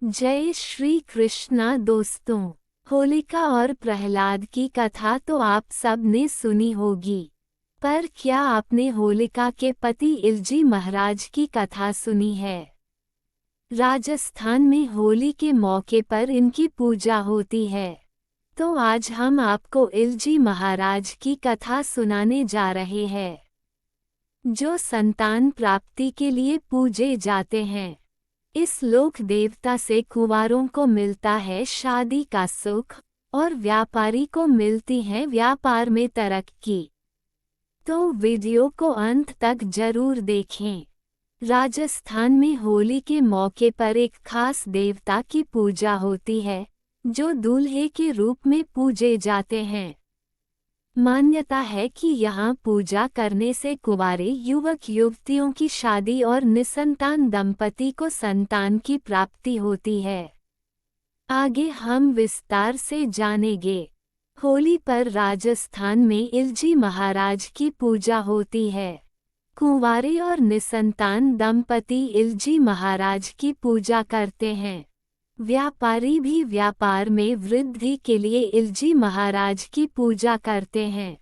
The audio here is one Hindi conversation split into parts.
जय श्री कृष्णा दोस्तों। होलिका और प्रहलाद की कथा तो आप सब ने सुनी होगी, पर क्या आपने होलिका के पति इलजी महाराज की कथा सुनी है? राजस्थान में होली के मौके पर इनकी पूजा होती है। तो आज हम आपको इलजी महाराज की कथा सुनाने जा रहे हैं, जो संतान प्राप्ति के लिए पूजे जाते हैं। इस लोक देवता से कुंवारों को मिलता है शादी का सुख और व्यापारी को मिलती है व्यापार में तरक्की। तो वीडियो को अंत तक जरूर देखें। राजस्थान में होली के मौके पर एक खास देवता की पूजा होती है, जो दूल्हे के रूप में पूजे जाते हैं। मान्यता है कि यहाँ पूजा करने से कुंवारे युवक युवतियों की शादी और निसंतान दंपति को संतान की प्राप्ति होती है। आगे हम विस्तार से जानेंगे। होली पर राजस्थान में इलजी महाराज की पूजा होती है। कुंवारे और निसंतान दंपति इलजी महाराज की पूजा करते हैं। व्यापारी भी व्यापार में वृद्धि के लिए इलजी महाराज की पूजा करते हैं।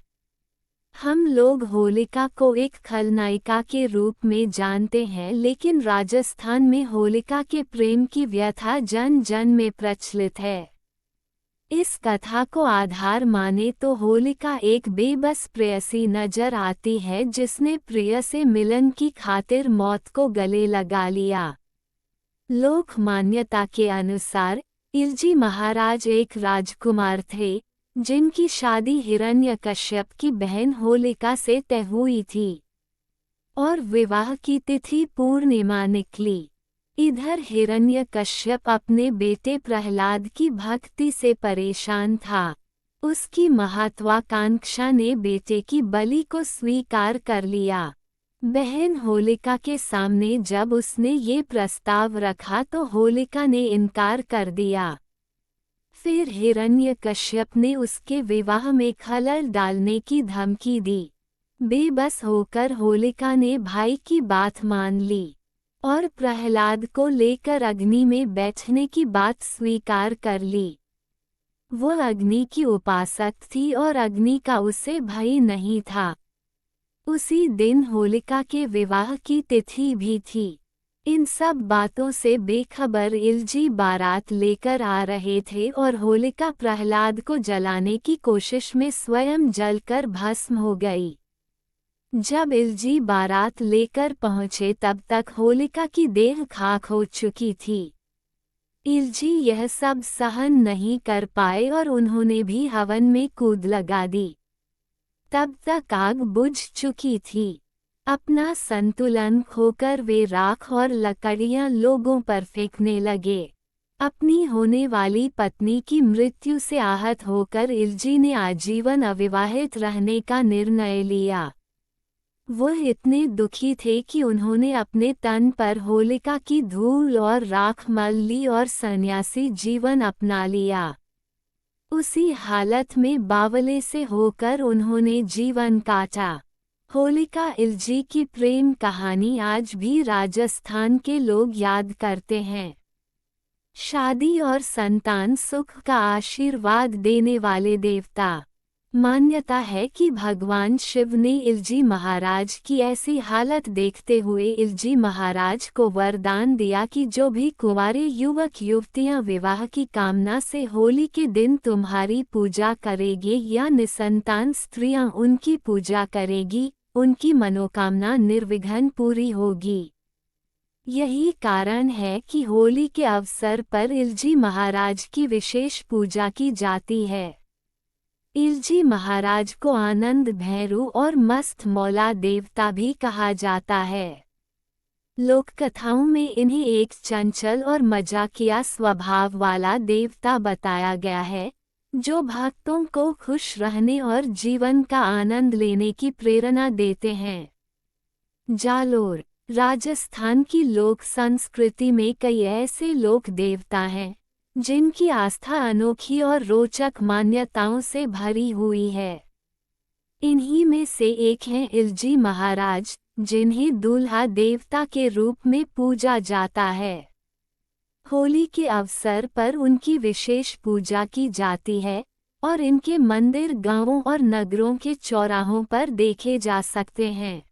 हम लोग होलिका को एक खलनायिका के रूप में जानते हैं, लेकिन राजस्थान में होलिका के प्रेम की व्यथा जन जन में प्रचलित है। इस कथा को आधार माने तो होलिका एक बेबस प्रेयसी नजर आती है, जिसने प्रिय से मिलन की खातिर मौत को गले लगा लिया। लोक मान्यता के अनुसार इलजी महाराज एक राजकुमार थे, जिनकी शादी हिरण्यकश्यप की बहन होलिका से तय हुई थी और विवाह की तिथि पूर्णिमा निकली। इधर हिरण्यकश्यप अपने बेटे प्रहलाद की भक्ति से परेशान था। उसकी महत्वाकांक्षा ने बेटे की बलि को स्वीकार कर लिया। बहन होलिका के सामने जब उसने ये प्रस्ताव रखा तो होलिका ने इनकार कर दिया। फिर हिरण्यकश्यप ने उसके विवाह में खलल डालने की धमकी दी। बेबस होकर होलिका ने भाई की बात मान ली और प्रहलाद को लेकर अग्नि में बैठने की बात स्वीकार कर ली। वो अग्नि की उपासक थी और अग्नि का उसे भय नहीं था। उसी दिन होलिका के विवाह की तिथि भी थी। इन सब बातों से बेखबर इलजी बारात लेकर आ रहे थे और होलिका प्रहलाद को जलाने की कोशिश में स्वयं जलकर भस्म हो गई। जब इलजी बारात लेकर पहुंचे तब तक होलिका की देह खाक हो चुकी थी। इलजी यह सब सहन नहीं कर पाए और उन्होंने भी हवन में कूद लगा दी। तब तक आग बुझ चुकी थी। अपना संतुलन खोकर वे राख और लकड़ियां लोगों पर फेंकने लगे। अपनी होने वाली पत्नी की मृत्यु से आहत होकर इलजी ने आजीवन अविवाहित रहने का निर्णय लिया। वो इतने दुखी थे कि उन्होंने अपने तन पर होलिका की धूल और राख मल ली और सन्यासी जीवन अपना लिया। उसी हालत में बावले से होकर उन्होंने जीवन काटा। होलिका इलजी की प्रेम कहानी आज भी राजस्थान के लोग याद करते हैं। शादी और संतान सुख का आशीर्वाद देने वाले देवता। मान्यता है कि भगवान शिव ने इलजी महाराज की ऐसी हालत देखते हुए इलजी महाराज को वरदान दिया कि जो भी कुंवारे युवक युवतियां विवाह की कामना से होली के दिन तुम्हारी पूजा करेंगे या निसंतान स्त्रियां उनकी पूजा करेगी, उनकी मनोकामना निर्विघ्न पूरी होगी। यही कारण है कि होली के अवसर पर इलजी महाराज की विशेष पूजा की जाती है। इलजी महाराज को आनंद भैरू और मस्त मौला देवता भी कहा जाता है। लोक कथाओं में इन्हें एक चंचल और मजाकिया स्वभाव वाला देवता बताया गया है, जो भक्तों को खुश रहने और जीवन का आनंद लेने की प्रेरणा देते हैं। जालोर। राजस्थान की लोक संस्कृति में कई ऐसे लोक देवता हैं, जिनकी आस्था अनोखी और रोचक मान्यताओं से भरी हुई है। इन्हीं में से एक हैं इलजी महाराज, जिन्हें दूल्हा देवता के रूप में पूजा जाता है। होली के अवसर पर उनकी विशेष पूजा की जाती है और इनके मंदिर गांवों और नगरों के चौराहों पर देखे जा सकते हैं।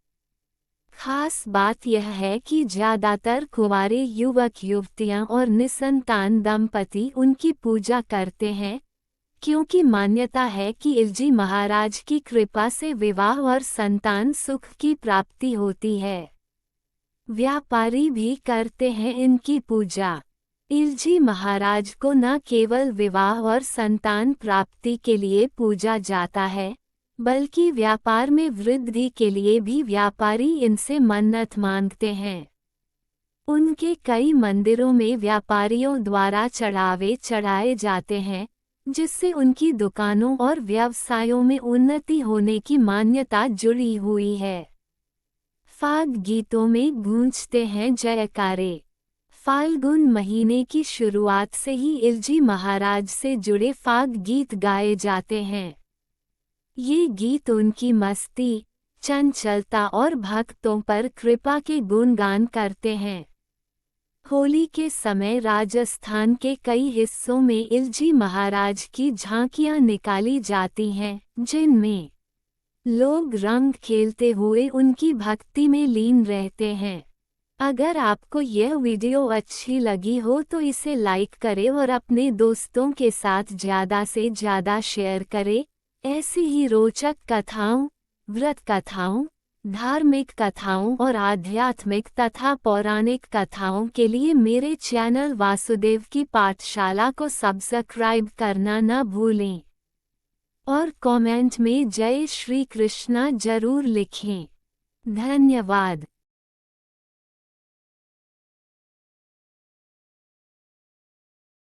खास बात यह है कि ज़्यादातर कुंवारे युवक युवतियां और निसंतान दंपति उनकी पूजा करते हैं, क्योंकि मान्यता है कि इलजी महाराज की कृपा से विवाह और संतान सुख की प्राप्ति होती है। व्यापारी भी करते हैं इनकी पूजा। इलजी महाराज को न केवल विवाह और संतान प्राप्ति के लिए पूजा जाता है, बल्कि व्यापार में वृद्धि के लिए भी व्यापारी इनसे मन्नत मांगते हैं। उनके कई मंदिरों में व्यापारियों द्वारा चढ़ावे चढ़ाए जाते हैं, जिससे उनकी दुकानों और व्यवसायों में उन्नति होने की मान्यता जुड़ी हुई है। फाग गीतों में गूंजते हैं जयकारे। फाल्गुन महीने की शुरुआत से ही इलजी महाराज से जुड़े फाग गीत गाए जाते हैं। ये गीत उनकी मस्ती, चंचलता और भक्तों पर कृपा के गुणगान करते हैं। होली के समय राजस्थान के कई हिस्सों में इलजी महाराज की झांकियां निकाली जाती हैं, जिनमें लोग रंग खेलते हुए उनकी भक्ति में लीन रहते हैं। अगर आपको यह वीडियो अच्छी लगी हो तो इसे लाइक करें और अपने दोस्तों के साथ ज़्यादा से ज़्यादा शेयर करें। ऐसी ही रोचक कथाओं, व्रत कथाओं, धार्मिक कथाओं और आध्यात्मिक तथा पौराणिक कथाओं के लिए मेरे चैनल वासुदेव की पाठशाला को सब्सक्राइब करना न भूलें और कमेंट में जय श्री कृष्णा जरूर लिखें। धन्यवाद।